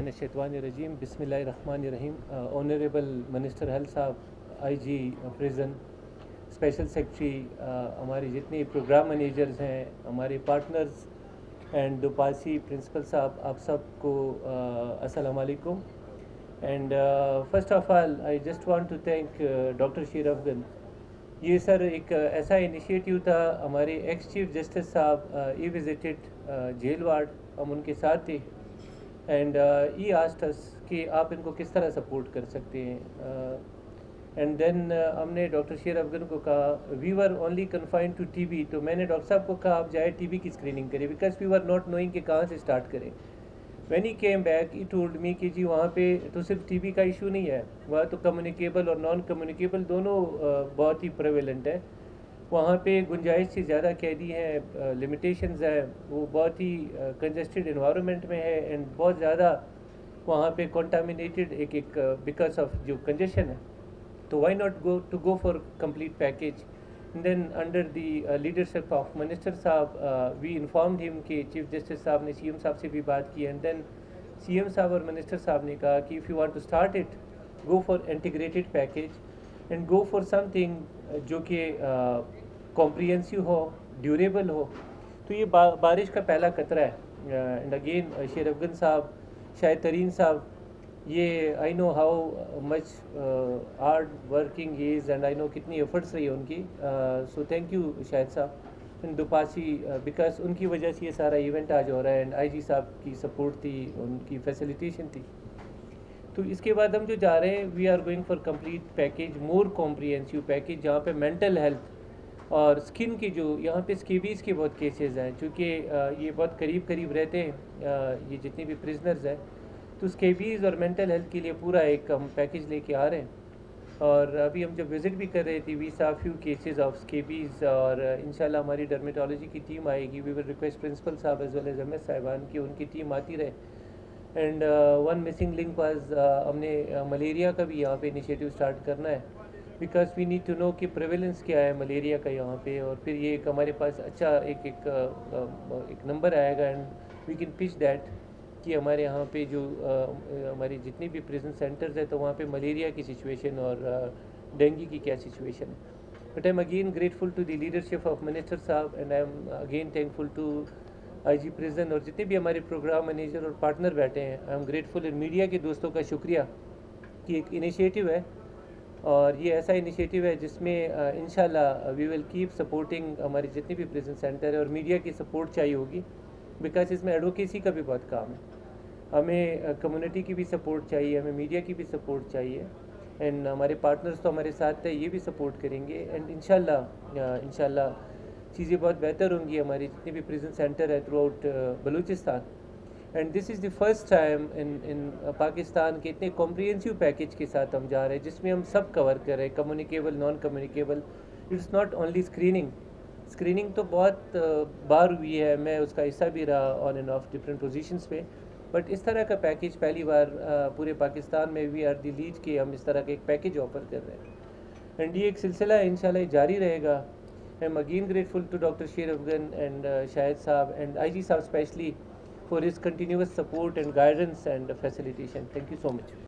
मिनश्शैतानिर्रजीम बिस्मिल्लाहिर्रहमानिर्रहीम। Honourable minister health साहब, IG prison, special secretary, हमारे जितने प्रोग्राम मैनेजर्स हैं, हमारे पार्टनर्स एंड दुपासी प्रिंसिपल साहब, आप सबको अस्सलाम वालेकुम। And first of all I just want to thank doctor Sher Afgan. ये सर एक ऐसा इनिशिएटिव था, हमारे एक्स चीफ जस्टिस साहब ई विजिटेड जेल वार्ड, हम उनके साथ थे एंड ई आस्क्ड अस कि आप इनको किस तरह सपोर्ट कर सकते हैं। एंड देन हमने डॉक्टर शेर अफगन को कहा, we were only confined to TB, तो मैंने डॉक्टर साहब को कहा आप जाए टीबी की स्क्रीनिंग करें, because we were not knowing कि कहाँ से स्टार्ट करें। When he came back he told me कि जी वहाँ पे तो सिर्फ टीबी का इशू नहीं है, वहाँ तो कम्युनिकेबल और नॉन कम्युनिकेबल दोनों बहुत ही प्रेवेलेंट है। वहाँ पे गुंजाइश से ज़्यादा कैदी हैं, लिमिटेशंस है, वो बहुत ही कंजेस्टेड इन्वायरमेंट में है एंड बहुत ज़्यादा वहाँ पे कंटामिनेटेड एक बिकॉज ऑफ जो कंजेशन है। तो why not go for complete package. Then under the leadership of minister साहब वी इन्फॉर्म्ड हिम कि चीफ जस्टिस साहब ने सीएम साहब से भी बात की एंड देन सीएम साहब और मिनिस्टर साहब ने कहा कि if you want to start it, go for integrated package and go for something जो कि कॉम्प्रिहेंसिव हो, ड्यूरेबल हो। तो ये बारिश का पहला कतरा है। एंड अगेन शेर अफगन साहब, शाहिद तरीन साहब, ये I know how much hard working is and I know कितनी एफर्ट्स रही है उनकी। सो थैंक यू शाहिद साहब एंड दुपासी, बिकॉज उनकी वजह से ये सारा इवेंट आज हो रहा है एंड आईजी साहब की सपोर्ट थी, उनकी फैसिलिटेशन थी। तो इसके बाद हम जो जा रहे हैं, we are going for complete package, more comprehensive package, जहाँ पे मेंटल हेल्थ और स्किन की जो यहाँ पे स्केबीज़ के बहुत केसेस हैं, चूँकि ये बहुत करीब करीब रहते हैं ये जितने भी प्रिजनर्स हैं, तो स्केबीज़ और मेंटल हेल्थ के लिए पूरा एक हम पैकेज लेके आ रहे हैं। और अभी हम जब विज़िट भी कर रहे थे, we saw few cases of scabies और इंशाल्लाह हमारी डर्मेटोलॉजी की टीम आएगी। वी विल रिक्वेस्ट प्रिंसिपल साहब एज वेल एज एमएस साहिबान की उनकी टीम आती रहे। And one missing link was, हमने मलेरिया का भी यहाँ पे इनिशिएटिव स्टार्ट करना है, because we need to know कि प्रेवलेंस क्या है मलेरिया का यहाँ पे, और फिर ये एक हमारे पास अच्छा एक नंबर आएगा and we can pitch that कि हमारे यहाँ पे जो हमारे जितने भी प्रिजन सेंटर्स है, तो वहाँ पे मलेरिया की सिचुएशन और डेंगू की क्या सिचुएशन है। But I am again grateful to the leadership of minister साहब and I am again thankful to IG prison और जितने भी हमारे प्रोग्राम मैनेजर और पार्टनर बैठे हैं। I am grateful in media के दोस्तों का शुक्रिया कि एक इनिशिएटिव है और ये ऐसा इनिशिएटिव है जिसमें इंशाल्लाह वी विल कीप सपोर्टिंग हमारे जितने भी प्रिजन सेंटर है, और मीडिया की सपोर्ट चाहिए होगी, बिकॉज इसमें एडवोकेसी का भी बहुत काम है। हमें कम्युनिटी की भी सपोर्ट चाहिए, हमें मीडिया की भी सपोर्ट चाहिए एंड हमारे पार्टनर्स तो हमारे साथ है, ये भी सपोर्ट करेंगे एंड इंशाल्लाह चीज़ें बहुत बेहतर होंगी हमारी जितने भी प्रिजन सेंटर है through out Balochistan. And this is the first time in Pakistan के इतने कॉम्प्रिहेंसिव पैकेज के साथ हम जा रहे हैं, जिसमें हम सब कवर कर रहे हैं, communicable, non communicable. It's not only screening तो बहुत बार हुई है, मैं उसका हिस्सा भी रहा on end of different positions पे, बट इस तरह का पैकेज पहली बार पूरे पाकिस्तान में वी आर दी लीड के हम इस तरह का एक पैकेज ऑफर कर रहे हैं एंड ये एक सिलसिला इंशाल्लाह जारी रहेगा। I am again grateful to doctor Sher Afgan and Shahid साहब एंड आईजी साहब specially for his continuous support and guidance and facilitation. Thank you so much.